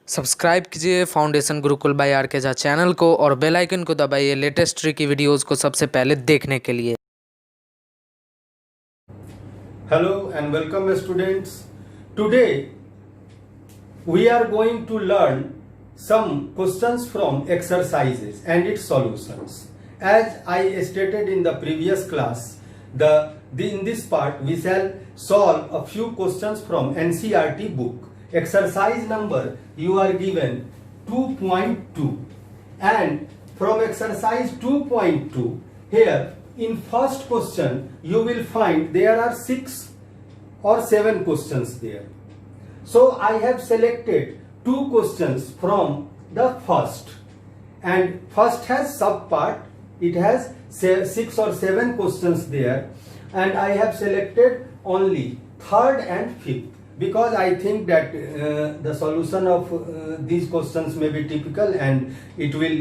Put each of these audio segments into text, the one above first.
Subscribe कीजिए foundation Gurukul bye are के Jha channel को और बेल आइकन को दबाइए लेटेस्ट ट्रिक की वीडियोस को सबसे पहले देखने के लिए। Hello and welcome students. Today we are going to learn some questions from exercises and its solutions. As I stated in the previous class, in this part we shall solve a few questions from NCERT book. Exercise number you are given 2.2 and from exercise 2.2 here in first question you will find there are 6 or 7 questions there. So I have selected 2 questions from the first, and first has sub part, it has 6 or 7 questions there, and I have selected only third and fifth because I think that the solution of these questions may be typical and it will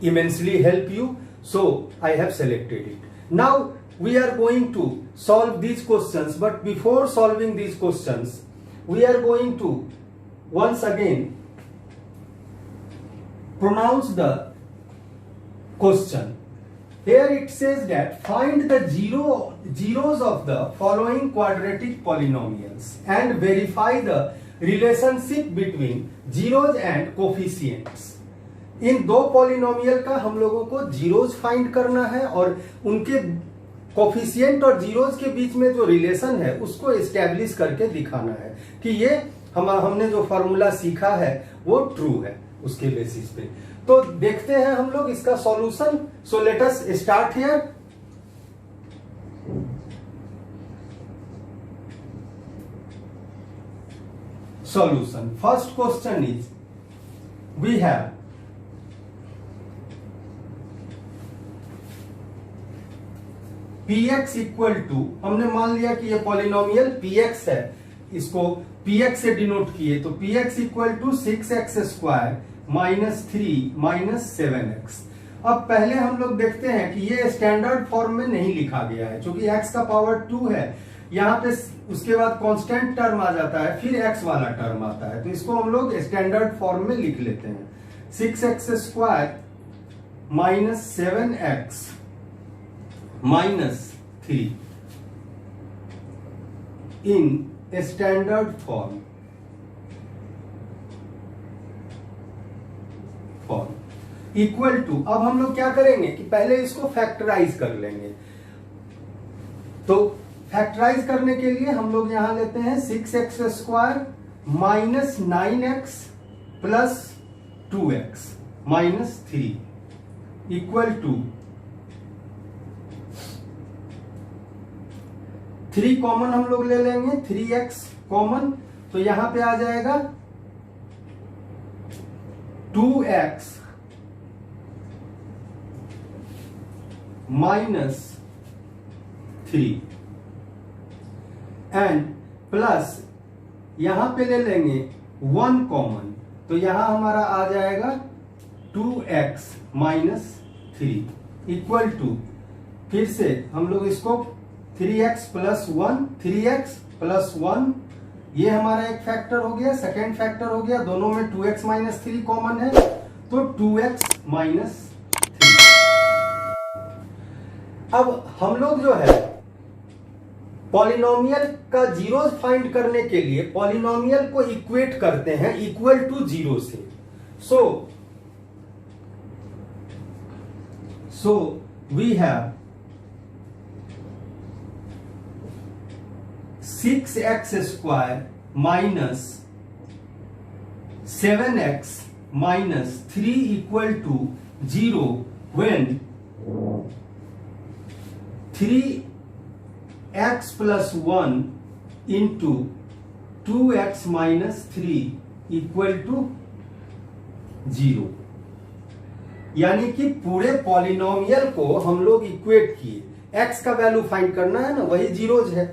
immensely help you. So I have selected it. Now we are going to solve these questions, but before solving these questions we are going to once again pronounce the question. Here it says that find the zeros of the following quadratic polynomials and verify the relationship between zeros and coefficients. इन दो polynomial का हम लोगों को zeros find करना है और उनके coefficient और जीरोज के बीच में जो रिलेशन है उसको एस्टेब्लिश करके दिखाना है कि ये हमने जो फॉर्मूला सीखा है वो ट्रू है उसके बेसिस पे। तो देखते हैं हम लोग इसका solution. So let us start here. Solution first question is we have px equal to, हमने मान लिया कि ये पॉलिनोमियल px है, इसको px से डिनोट किए, तो px equal to 6x square minus 3 minus 7x। अब पहले हम लोग देखते हैं कि ये स्टैंडर्ड फॉर्म में नहीं लिखा गया है क्योंकि x का पावर 2 है, यहाँ पे उसके बाद कांस्टेंट टर्म आ जाता है, फिर x वाला टर्म आता है, तो इसको हम लोग स्टैंडर्ड फॉर्म में लिख लेते हैं। 6x square minus 7x minus 3 in standard form equal to. अब हम लोग क्या करेंगे कि पहले इसको फैक्टराइज कर लेंगे। तो फैक्टराइज करने के लिए हम लोग यहां लेते हैं 6x square minus 9x plus 2x minus 3 equal to 3 common हम लोग ले लेंगे, 3x कॉमन, तो यहां पे आ जाएगा 2x माइनस 3 एंड प्लस यहां पे ले लेंगे 1 कॉमन, तो यहां हमारा आ जाएगा 2x माइनस 3 इक्वल टू, फिर से हम लोग इसको 3x प्लस 1, 3x प्लस 1, ये हमारा एक फैक्टर हो गया, सेकेंड फैक्टर हो गया, दोनों में 2x माइनस 3 कॉमन है, तो 2x माइनस 3। अब हम लोग जो है पॉलिनोमियल का जीरोस फाइंड करने के लिए पॉलिनोमियल को इक्वेट करते हैं इक्वल टू जीरो से। So we have 6x square minus 7x minus 3 equal to 0 when 3x plus 1 into 2x minus 3 equal to 0। यानी कि पूरे पॉलिनोमियल को हम लोग इक्वेट किए, x का वैल्यू फाइंड करना है ना, वही जीरोज है,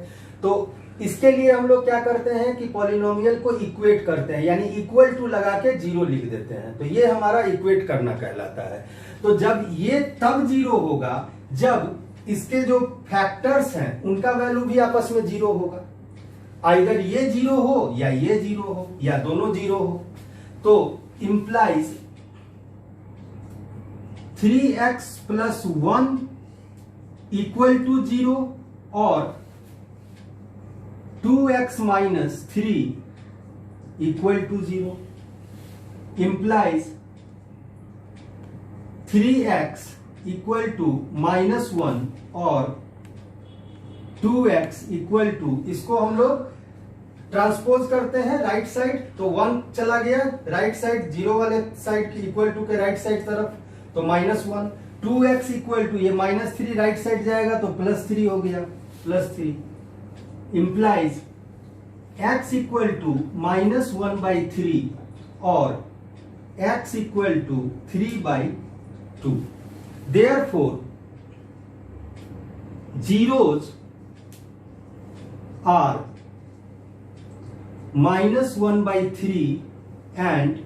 तो इसके लिए हम लोग क्या करते हैं कि पॉलिनोमियल को इक्वेट करते हैं, यानी इक्वल टू लगा के जीरो लिख देते हैं, तो ये हमारा इक्वेट करना कहलाता है। तो जब ये तब जीरो होगा जब इसके जो फैक्टर्स हैं उनका वैल्यू भी आपस में जीरो होगा, आइदर ये जीरो हो या ये जीरो हो या दोनों जीरो हो। तो इंप्लाइज 3x + 1 = 0 और 2x - 3 = 0 implies 3x = -1 और 2x = इसको हम लोग ट्रांसपोज करते हैं राइट साइड, तो 1 चला गया राइट साइड, 0 वाले साइड की इक्वल टू के राइट साइड तरफ, तो -1। 2x = ये -3 राइट साइड जाएगा तो +3 हो गया, +3 implies x = -1/3 और x = 3/2। Therefore, zeros are -1/3 and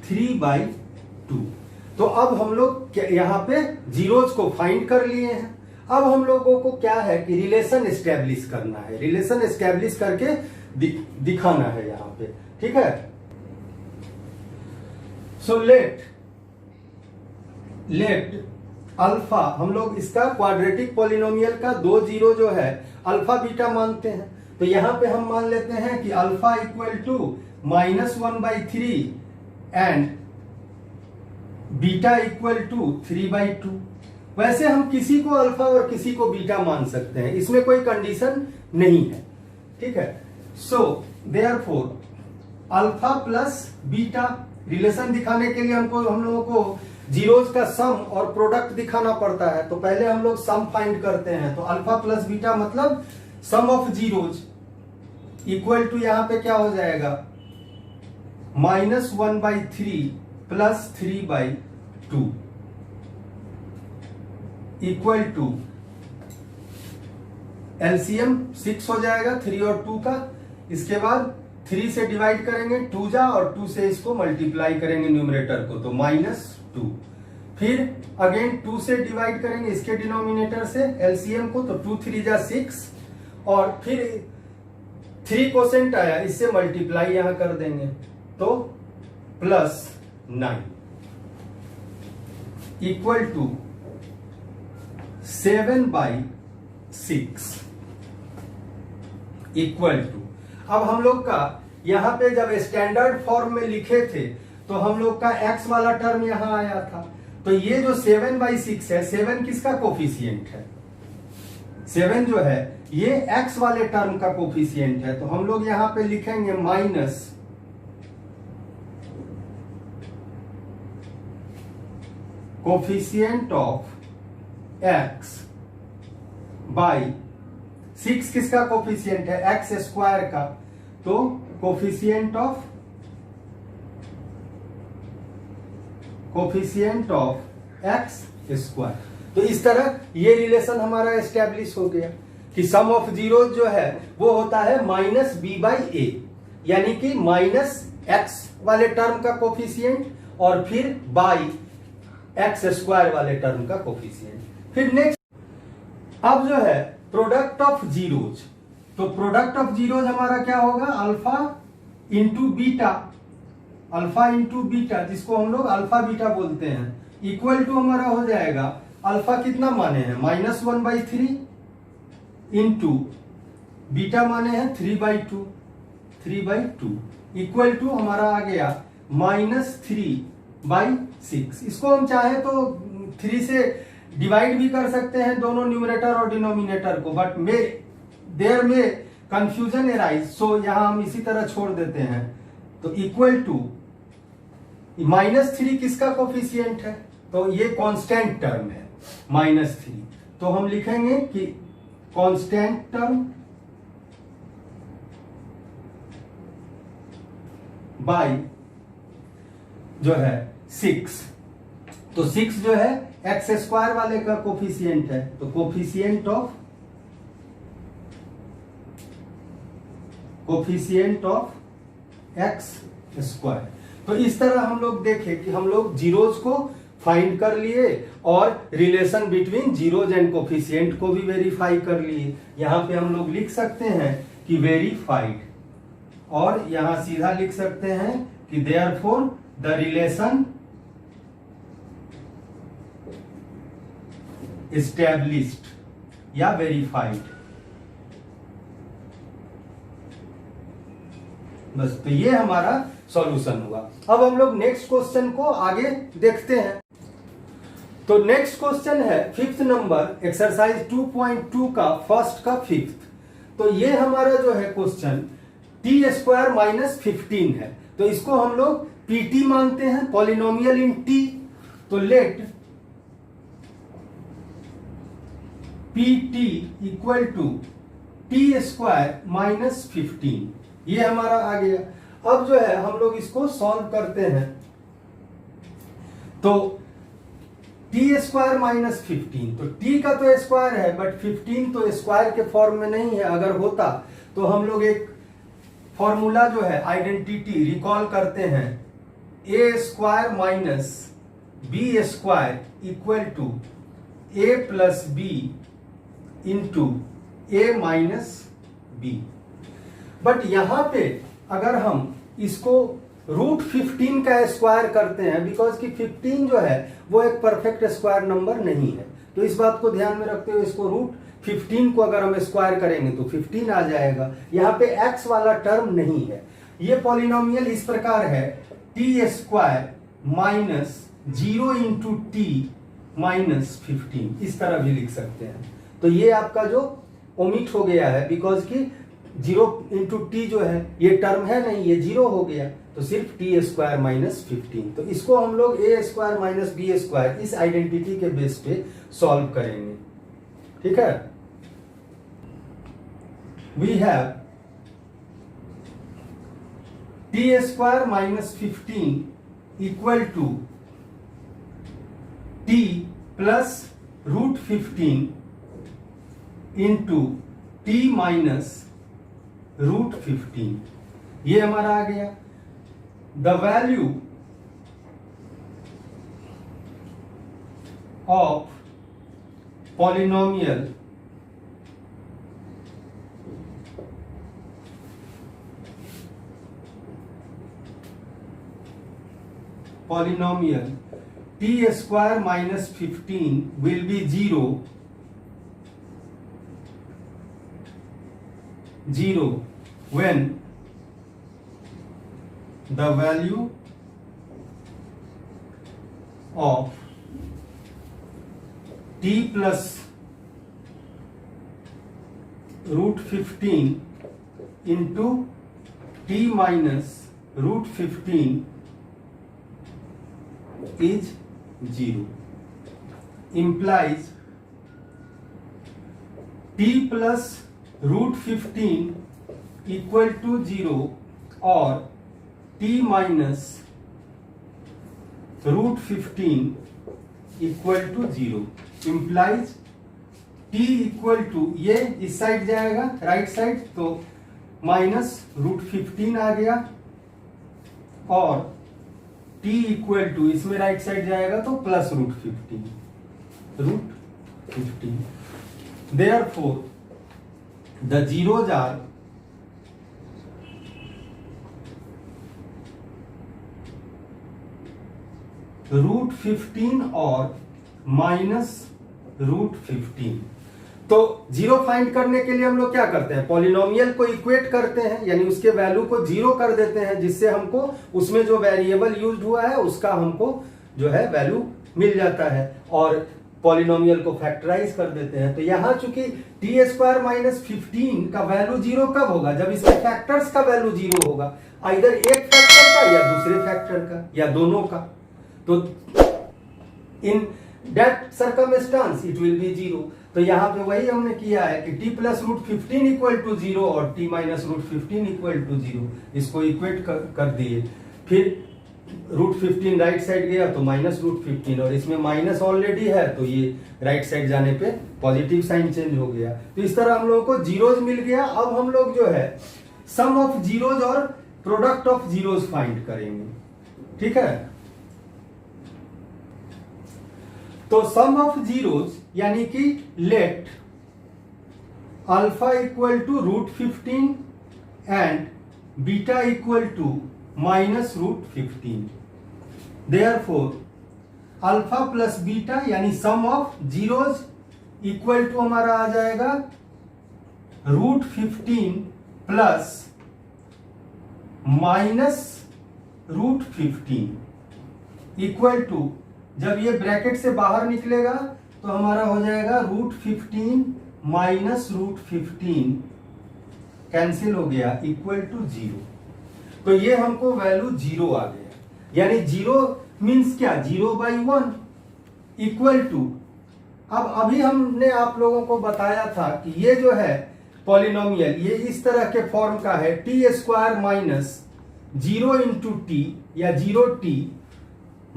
3/2। तो अब हम लोग यहां पे जीरोज को फाइंड कर लिए हैं। अब हम लोगों को क्या है कि रिलेशन एस्टेब्लिश करना है, रिलेशन एस्टेब्लिश करके दिखाना है यहां पे, ठीक है। सो लेट अल्फा, हम लोग इसका क्वाड्रेटिक पॉलिनोमियल का 2 जीरो जो है अल्फा बीटा मानते हैं, तो यहां पे हम मान लेते हैं कि अल्फा = -1/3 एंड बीटा = 3/2। वैसे हम किसी को अल्फा और किसी को बीटा मान सकते हैं, इसमें कोई कंडीशन नहीं है, ठीक है। So therefore alpha plus beta, relation दिखाने के लिए हम लोगों को जीरोज का सम और प्रोडक्ट दिखाना पड़ता है, तो पहले हम लोग सम फाइंड करते हैं। तो अल्फा प्लस बीटा मतलब सम ऑफ जीरोज इक्वल टू यहां पे क्या हो जाएगा, -1/3 + 3/2 इक्वल टू एलसीएम 6 हो जाएगा 3 और 2 का। इसके बाद 3 से डिवाइड करेंगे 2 जा, और 2 से इसको मल्टीप्लाई करेंगे न्यूमरेटर को, तो -2। फिर अगेन 2 से डिवाइड करेंगे इसके डिनोमिनेटर से एलसीएम को, तो 2 3 जा 6, और फिर 3 कोसेंट आया, इससे मल्टीप्लाई यहां कर देंगे, तो +9 इक्वल टू 7/6 इक्वल टू। अब हम लोग का यहां पे जब स्टैंडर्ड फॉर्म में लिखे थे तो हम लोग का x वाला टर्म यहां आया था, तो ये जो 7/6 है, 7 किसका कोफिशिएंट है, 7 जो है ये x वाले टर्म का कोफिशिएंट है, तो हम लोग यहां पे लिखेंगे minus coefficient of x by 6 किसका कोफिशिएंट है, x² का, तो कोफिशिएंट ऑफ x²। तो इस तरह ये रिलेशन हमारा एस्टेब्लिश हो गया कि सम ऑफ जीरो जो है वो होता है -b/a, यानी कि -x वाले टर्म का कोफिशिएंट और फिर बाई x² वाले टर्म का कोफिशिएंट। फिर नेक्स्ट अब जो है प्रोडक्ट ऑफ जीरोज, तो प्रोडक्ट ऑफ जीरोज हमारा क्या होगा, alpha into beta, alpha into beta जिसको हम लोग अल्फा बीटा बोलते हैं, इक्वल टू हमारा हो जाएगा अल्फा कितना माने हैं -1/3 इंटू बीटा माने हैं 3/2 इक्वल टू हमारा आ गया -3/6। इसको हम चाहे तो 3 से डिवाइड भी कर सकते हैं दोनों न्यूमरेटर और डिनोमिनेटर को, बट देयर में कंफ्यूजन एराइज, सो यहां हम इसी तरह छोड़ देते हैं। तो इक्वल टू -3 किसका कोफिशिएंट है, तो ये कांस्टेंट टर्म है -3, तो हम लिखेंगे कि कांस्टेंट टर्म बाय जो है 6, तो 6 जो है x² वाले का कोफिशिएंट है, तो कोफिशिएंट ऑफ x²। तो इस तरह हम लोग देखें कि हम लोग जीरोज को फाइंड कर लिए और relation between zeros and coefficient को भी वेरीफाई कर लिए। यहां पे हम लोग लिख सकते हैं कि वेरीफाइड, और यहां सीधा लिख सकते हैं कि देयरफॉर द रिलेशन एस्टैब्लिश्ड या वेरीफाइड। बस, तो ये हमारा सॉल्यूशन हुआ। अब हम लोग नेक्स्ट क्वेश्चन को आगे देखते हैं। तो नेक्स्ट क्वेश्चन है 5th नंबर एक्सरसाइज 2.2 का फर्स्ट का 5th। तो ये हमारा जो है क्वेश्चन t² माइनस 15 है। तो इसको हम लोग pt मानते हैं, पॉलिनोमियल इन t। तो let pt equal to t² minus 15, ये हमारा आ गया। अब जो है हम लोग इसको सॉल्व करते हैं। तो t² माइनस 15, तो t का तो स्क्वायर है बट 15 तो स्क्वायर के फॉर्म में नहीं है। अगर होता तो हम लोग एक फॉर्मूला जो है आइडेंटिटी रिकॉल करते हैं, a² minus b² equal to a plus B into a minus B. But यहां पे अगर हम इसको √15 का स्क्वायर करते हैं, बिकॉज कि 15 जो है वो एक परफेक्ट स्क्वायर नंबर नहीं है, तो इस बात को ध्यान में रखते हुए इसको √15 को अगर हम स्क्वायर करेंगे तो 15 आ जाएगा। यहाँ पे x वाला टर्म नहीं है। ये पॉलिनोमियल इस प्रकार है t² minus 0 into T minus 15, इस तरह भी लिख सकते हैं। तो ये आपका जो ओमिट हो गया है, बिकॉज कि 0 इंटू टी जो है ये टर्म है नहीं, ये 0 हो गया, तो सिर्फ t² माइनस 15। तो इसको हम लोग a² माइनस b² इस आइडेंटिटी के बेस पे सॉल्व करेंगे। ठीक है, we have t² minus 15 equal to t plus √15 into t minus √15, ये हमारा आ गया। The value of polynomial t² minus 15 will be 0 when the value of t plus √15 into t minus √15 is 0, implies t plus √15 equal to 0 और t minus √15 equal to 0 implies t equal to, ये इस side जाएगा right side, तो minus √15 आ गया, और t equal to इसमें right side जाएगा तो plus √15। Therefore the zeros are √15 और माइनस √15। तो जीरो फाइंड करने के लिए हम लोग क्या करते हैं, पॉलिनोमियल को इक्वेट करते हैं, यानी उसके वैल्यू को 0 कर देते हैं, जिससे हमको उसमें जो वेरिएबल यूज्ड हुआ है उसका हमको जो है वैल्यू मिल जाता है, और पॉलिनोमियल को फैक्टराइज कर देते हैं। तो यहां चूंकि t² माइनस 15 का वैल्यू 0 कब होगा, जब इसके फैक्टर्स का वैल्यू 0 होगा, आइदर एक फैक्टर का या दूसरे फैक्टर का या दोनों का। तो in that circumstance it will be 0। तो यहाँ पे वही हमने किया है कि t प्लस √15 इक्वल टू 0 और t माइनस √15 इक्वल टू 0, इसको इक्वेट कर दिए। फिर √15 राइट साइड गया तो माइनस √15, और इसमें माइनस ऑलरेडी है तो ये राइट साइड जाने पे पॉजिटिव साइन चेंज हो गया। तो इस तरह हम लोगों को जीरोज मिल गया। अब हम लोग जो है सम ऑफ जीरोज और प्रोडक्ट ऑफ जीरोज फाइंड करेंगे। ठीक है, तो सम ऑफ जीरोज यानी कि let alpha equal to √15 and beta equal to -√15। Therefore alpha plus beta यानी sum of zeros equal to हमारा आ जाएगा √15 प्लस -√15 इक्वल टू, जब ये ब्रैकेट से बाहर निकलेगा तो हमारा हो जाएगा √15 -√15 कैंसिल हो गया इक्वल टू 0। तो ये हमको वैल्यू 0 आ गया, यानी 0 मीन्स क्या, 0/1 इक्वल टू। अब अभी हमने आप लोगों को बताया था कि ये जो है पॉलिनोमियल ये इस तरह के फॉर्म का है, t² - 0 × t या 0t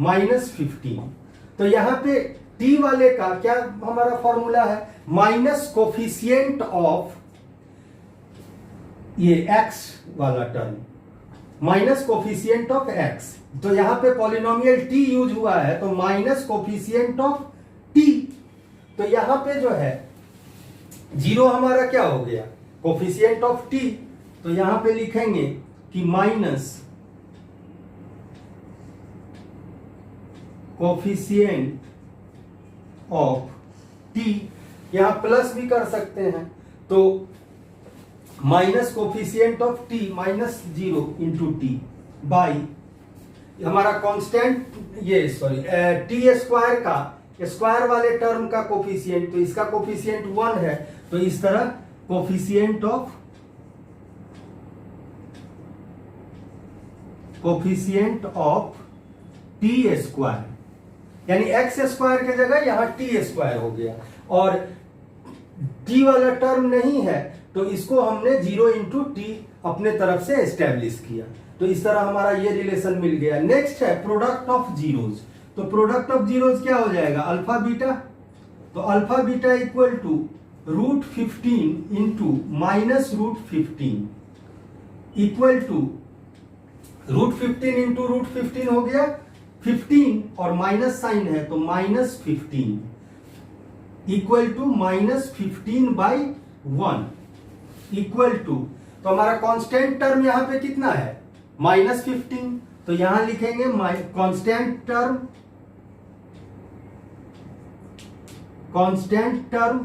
-15। तो यहां पे t वाले का क्या हमारा फॉर्मूला है, माइनस कोफिशिएंट ऑफ ये x वाला term, minus coefficient of x। तो यहां पे पॉलिनोमियल t यूज हुआ है तो माइनस कोफिशिएंट ऑफ t। तो यहां पे जो है 0 हमारा क्या हो गया, कोफिशिएंट ऑफ t। तो यहां पे लिखेंगे कि माइनस कोफिशिएंट ऑफ t, यहां प्लस भी कर सकते हैं, तो minus coefficient of t -0 × t by हमारा कांस्टेंट ये सॉरी t² का स्क्वायर वाले टर्म का कोफिशिएंट, तो इसका कोफिशिएंट 1 है, तो इस तरह कोफिशिएंट ऑफ t² यानी x² की जगह यहां t² हो गया, और t वाला टर्म नहीं है तो इसको हमने 0 × t अपने तरफ से एस्टेब्लिश किया। तो इस तरह हमारा ये रिलेशन मिल गया। नेक्स्ट है प्रोडक्ट ऑफ जीरोज। तो प्रोडक्ट ऑफ जीरोज क्या हो जाएगा, अल्फा बीटा। तो alpha beta equal to √15 × -√15 equal to √15 × √15 हो गया 15 और माइनस साइन है तो -15 इक्वल टू -15/1 इक्वल टू, तो हमारा कांस्टेंट टर्म यहां पे कितना है, -15। तो यहां लिखेंगे constant term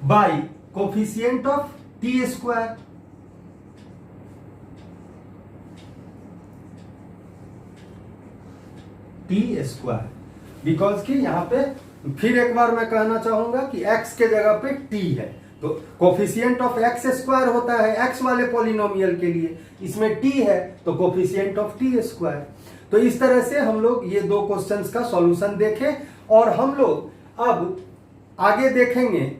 by coefficient of t²। t², because कि यहां पे फिर एक बार मैं कहना चाहूंगा कि x के जगह पे t है, तो कोफिशिएंट ऑफ x² होता है x वाले पॉलिनोमियल के लिए, इसमें t है तो कोफिशिएंट ऑफ t²। तो इस तरह से हम लोग ये दो क्वेश्चंस का सॉल्यूशन देखें, और हम लोग अब आगे देखेंगे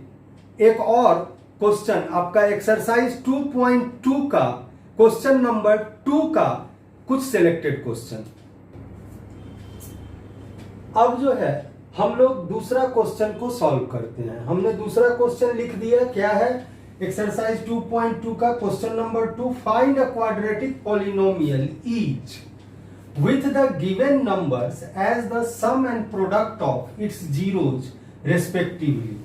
एक और क्वेश्चन, आपका एक्सरसाइज 2.2 का क्वेश्चन नंबर 2 का कुछ सिलेक्टेड क्वेश्चन। अब जो है हम लोग दूसरा क्वेश्चन को सॉल्व करते हैं। हमने दूसरा क्वेश्चन लिख दिया, क्या है, एक्सरसाइज 2.2 का question number 2, find a quadratic polynomial each with the given numbers as the sum and product of its zeros respectively।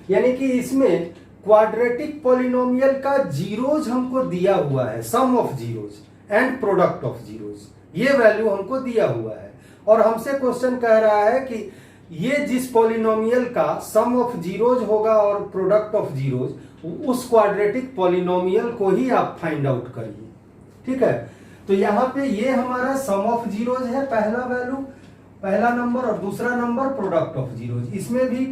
यानी कि इसमें क्वाड्रेटिक पॉलिनोमियल का जीरोज हमको दिया हुआ है, sum of zeros and product of zeros, ये वैल्यू हमको दिया हुआ है, और हमसे क्वेश्चन कह रहा है कि ये जिस पॉलिनोमियल का सम ऑफ जीरोज होगा और प्रोडक्ट ऑफ जीरोज, उस क्वाड्रेटिक पॉलिनोमियल को ही आप फाइंड आउट करिए। ठीक है, तो यहां पे ये हमारा सम ऑफ जीरोज है, पहला वैल्यू, पहला नंबर, और दूसरा नंबर प्रोडक्ट ऑफ जीरोज, इसमें भी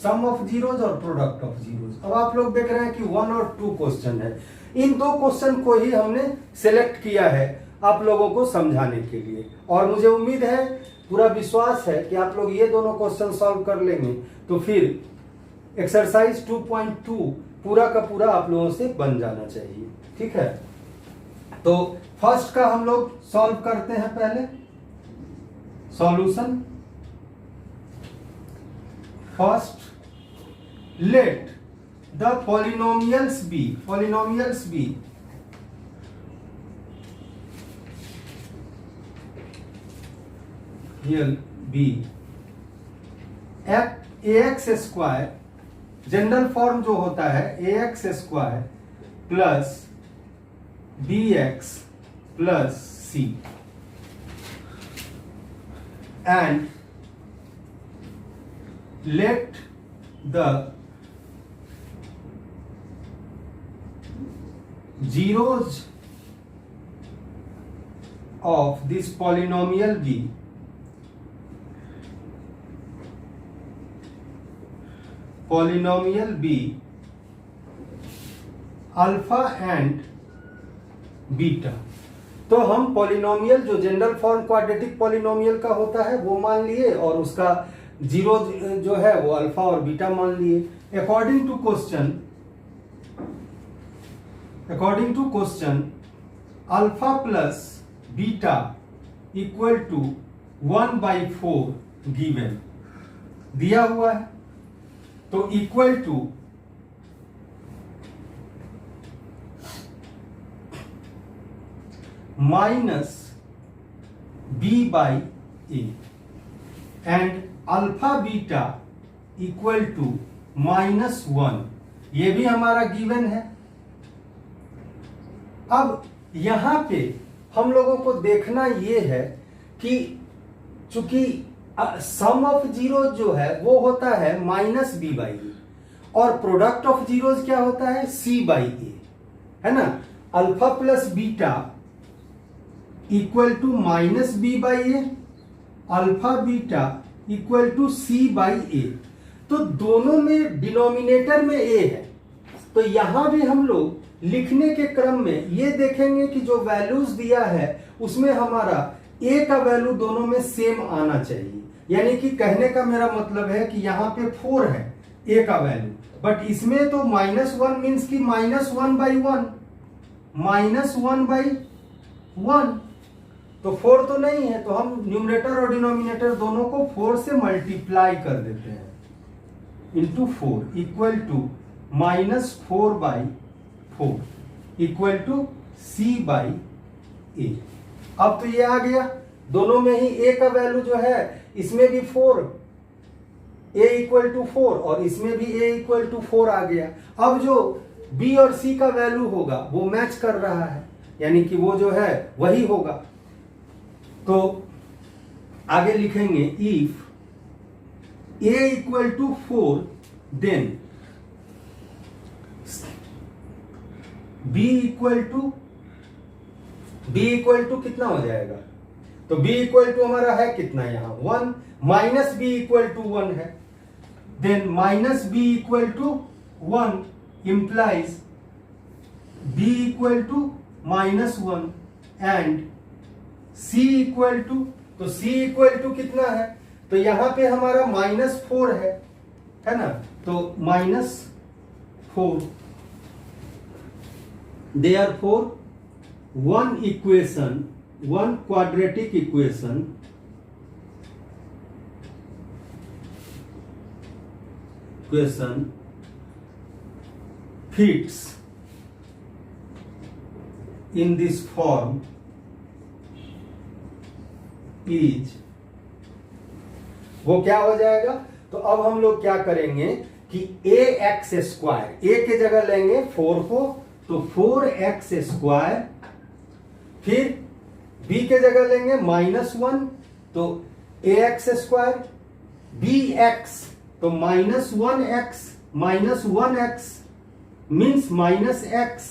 सम ऑफ जीरोज और प्रोडक्ट ऑफ जीरोज। अब आप लोग देख रहे हैं कि 1 और 2 क्वेश्चन है, इन दो क्वेश्चन को ही हमने सिलेक्ट किया है आप लोगों को समझाने के लिए, और मुझे उम्मीद है, पूरा विश्वास है कि आप लोग ये दोनों क्वेश्चन सॉल्व कर लेंगे, तो फिर एक्सरसाइज 2.2 पूरा का पूरा आप लोगों से बन जाना चाहिए। ठीक है, तो फर्स्ट का हम लोग सॉल्व करते हैं पहले solution. First, let the polynomials be real be a x square general form जो होता है a x square plus b x plus c and let the zeros of this polynomial be alpha and beta. तो हम polynomial जो general form quadratic polynomial का होता है वो मान लिए और उसका जीरो जो है वो अल्फा और बीटा मान लिए। According to question alpha plus beta equal to 1/4 given दिया हुआ है, तो equal to minus B by A and alpha beta equal to -1, ये भी हमारा गिवन है। अब यहां पे हम लोगों को देखना ये है कि चूंकि सम ऑफ जीरो जो है वो होता है -b/a और प्रोडक्ट ऑफ जीरोज क्या होता है c/a, है ना। Alpha plus beta equal to -b/a, alpha beta equal to c/a। तो दोनों में डिनोमिनेटर में a है, तो यहां भी हम लोग लिखने के क्रम में ये देखेंगे कि जो वैल्यूज दिया है उसमें हमारा a का वैल्यू दोनों में सेम आना चाहिए। यानी कि कहने का मेरा मतलब है कि यहां पे 4 है a का वैल्यू, बट इसमें तो -1 मीन्स कि -1/1, -1/1, तो 4 तो नहीं है, तो हम न्यूमरेटर और डिनोमिनेटर दोनों को 4 से मल्टीप्लाई कर देते हैं into 4 equal to -4/4 equal to c/a। अब तो ये आ गया, दोनों में ही a का वैल्यू जो है इसमें भी 4, a इक्वल टू 4 और इसमें भी a इक्वल टू 4 आ गया। अब जो b और c का वैल्यू होगा वो मैच कर रहा है, यानी कि वो जो है वही होगा। तो आगे लिखेंगे if a equal to 4 then b equal to कितना हो जाएगा, तो b इक्वल टू हमारा है कितना यहां 1, माइनस b इक्वल टू 1 है, then minus b equal to 1 implies b equal to -1 and c equal to, तो c इक्वल टू कितना है, तो यहां पे हमारा -4 है ना, तो -4। Therefore, one quadratic equation fits in this form is, वो क्या हो जाएगा, तो अब हम लोग क्या करेंगे कि ax², a के जगह लेंगे 4 को, तो 4x², फिर b के जगह लेंगे -1, तो ax², bx, तो -1x, -1x मीन्स -x,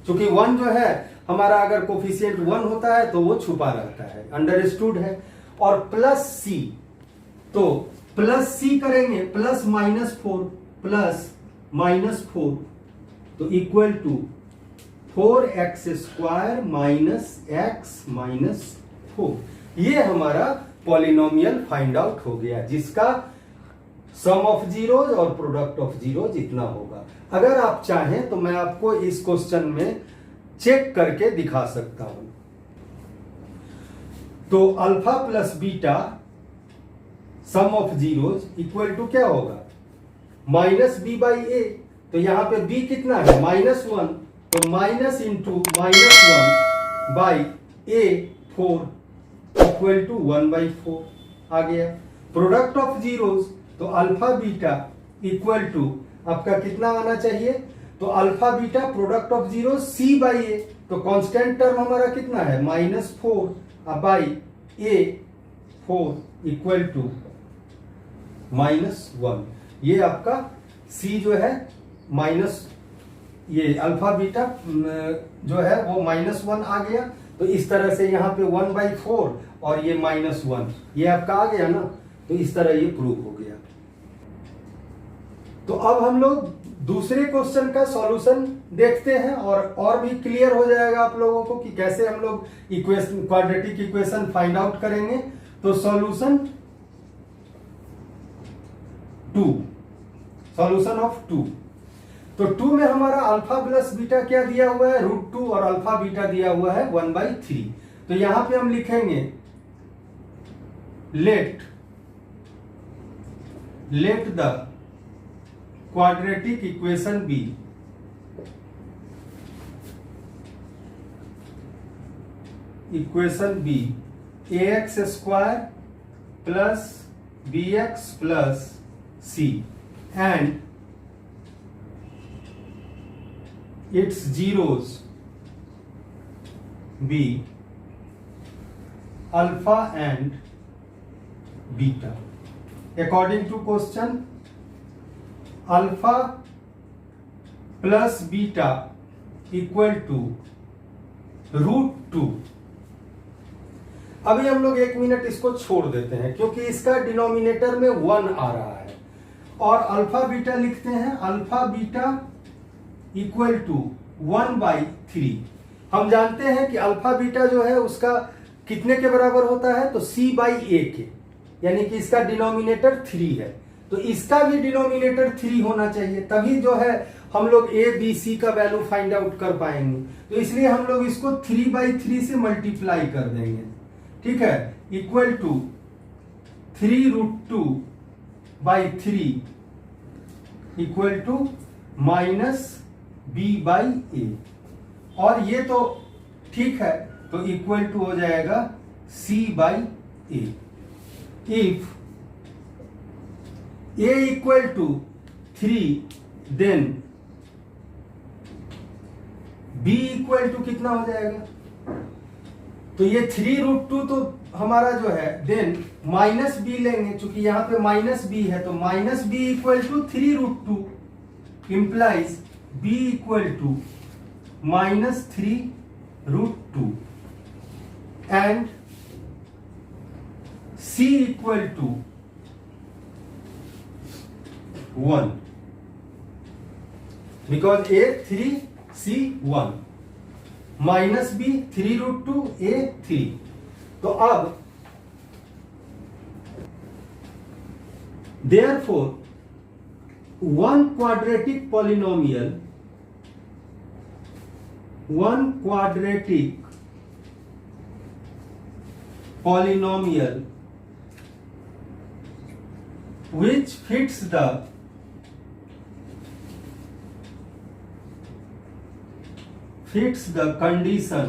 क्योंकि 1 जो है हमारा अगर कोफिशिएंट 1 होता है तो वो छुपा रहता है, अंडरस्टूड है। और प्लस c, तो प्लस c करेंगे प्लस -4, तो इक्वल टू 4x² x 4। ये हमारा पॉलिनोमियल फाइंड आउट हो गया, जिसका सम ऑफ जीरोज और प्रोडक्ट ऑफ जीरोज इतना होगा। अगर आप चाहें तो मैं आपको इस क्वेश्चन में चेक करके दिखा सकता हूं। तो alpha plus beta sum of zeros equal to क्या होगा -b/a, तो यहां पे b कितना है -1, तो माइनस इंटू -1 बाई a 4, तो इक्वल टू 1/4 आ गया। प्रोडक्ट ऑफ जीरोस तो अल्फा बीटा इक्वल टू आपका कितना आना चाहिए, तो alpha beta product of zero C/A, तो कांस्टेंट टर्म हमारा कितना है -4 बाई A4 इक्वल टू -1। ये आपका C जो है माइनस, ये अल्फा बीटा जो है वो -1 आ गया। तो इस तरह से यहाँ पे 1/4 और ये -1 ये आपका आ गया ना, तो इस तरह ये प्रूव हो गया। तो अब हम लोग दूसरे क्वेश्चन का सॉल्यूशन देखते हैं और भी क्लियर हो जाएगा आप लोगों को कि कैसे हम लोग equation quadratic equation find out करेंगे। तो सॉल्यूशन ऑफ 2, तो 2 में हमारा अल्फा प्लस बीटा क्या दिया हुआ है √2 और अल्फा बीटा दिया हुआ है 1/3। तो यहां पे हम लिखेंगे let the quadratic equation be ax² plus bx plus c and its zeros be alpha and beta. According to question, alpha plus beta equal to √2। अभी हम लोग 1 मिनट इसको छोड़ देते हैं क्योंकि इसका डिनोमिनेटर में 1 आ रहा है, और अल्फा बीटा लिखते हैं अल्फा बीटा इक्वल टू 1/3। हम जानते हैं कि अल्फा बीटा जो है उसका कितने के बराबर होता है, तो C/A के, यानी कि इसका डिनोमिनेटर 3 है, तो इसका भी डिनोमिनेटर 3 होना चाहिए, तभी जो है हम लोग A B C का वैल्यू फाइंड आउट कर पाएंगे। तो इसलिए हम लोग इसको 3/3 से मल्टीप्लाई कर देंगे, ठीक है, equal to 3√2/3 equal to -B/A, और ये तो ठीक है, तो इक्वल टू हो जाएगा C/A। If A equal to 3 then B equal to कितना हो जाएगा, तो ये 3√2 तो हमारा जो है देन -B लेंगे, चूंकि यहां पे -B है, तो -B equal to 3√2 implies B equal to -3√2 and C equal to 1 because A 3 C 1 -B 3√2 A 3। तो अब therefore one quadratic polynomial which fits the condition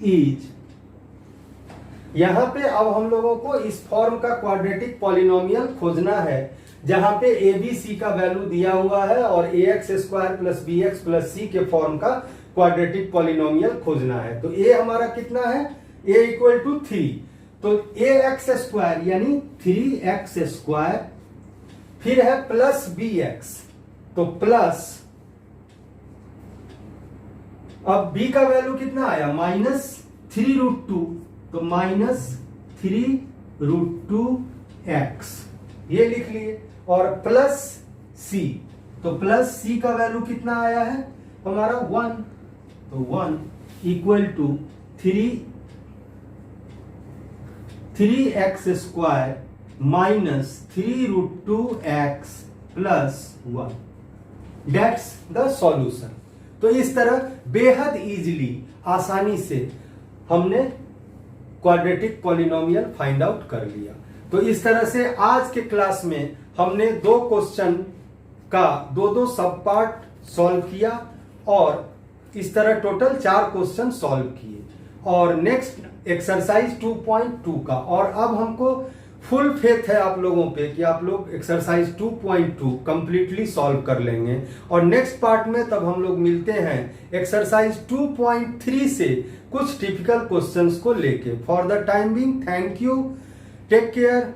is, यहां पे अब हम लोगों को इस फॉर्म का क्वाड्रेटिक पॉलिनोमियल खोजना है जहां पे ABC का वैल्यू दिया हुआ है और ax² plus bx plus c के फॉर्म का क्वाड्रेटिक पॉलिनोमियल खोजना है। तो a हमारा कितना है, a इक्वल टू 3, तो ax² यानी 3x², फिर है प्लस bx, तो प्लस, अब b का वैल्यू कितना आया -3√2, तो -3√2x ये लिख लिए, और प्लस c, तो प्लस c का वैल्यू कितना आया है हमारा 1, तो 1 equal to 3x² -3√2x plus 1, that's the solution. तो इस तरह बेहद इजीली, आसानी से हमने क्वाड्रेटिक पॉलिनोमियल फाइंड आउट कर लिया। तो इस तरह से आज के क्लास में हमने 2 क्वेश्चन का 2 सब पार्ट सॉल्व किया और इस तरह टोटल 4 क्वेश्चन सॉल्व किए। और नेक्स्ट एक्सरसाइज 2.2 का, और अब हमको फुल फेथ है आप लोगों पे कि आप लोग एक्सरसाइज 2.2 कंप्लीटली सॉल्व कर लेंगे। और नेक्स्ट पार्ट में तब हम लोग मिलते हैं एक्सरसाइज 2.3 से कुछ टिपिकल क्वेश्चंस को लेके। For the time being, thank you, take care.